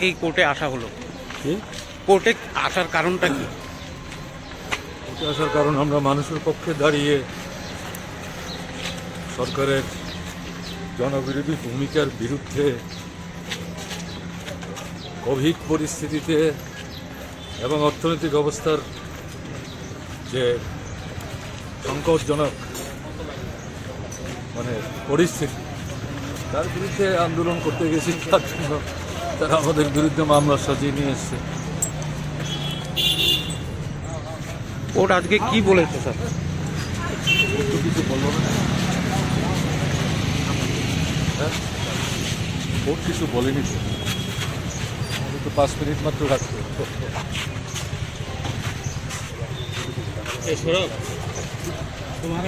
এই কোর্টে আসা হলো? কি কোর্টে আসার কারণটা কি? কোর্টে আসার কারণ আমরা মানুষের পক্ষে দাঁড়িয়ে সরকারের জনবিরোধী ভূমিকার বিরুদ্ধে কোভিড পরিস্থিতিতে এবং অর্থনৈতিক অবস্থার যে সংকটজনক পরিস্থিতি তার বিরুদ্ধে আন্দোলন করতে গেছি। তার জন্য তারা আমাদের বিরুদ্ধে মামলা সাজিয়ে নিয়ে এসছে। কোর্ট আজকে কি বলেছে স্যার? কোর্ট তো কিছু বললো না। হ্যাঁ, কোর্ট কিছু বলেনি তো। আমাদের তো 5 মিনিট মাত্র রাখতে তোমার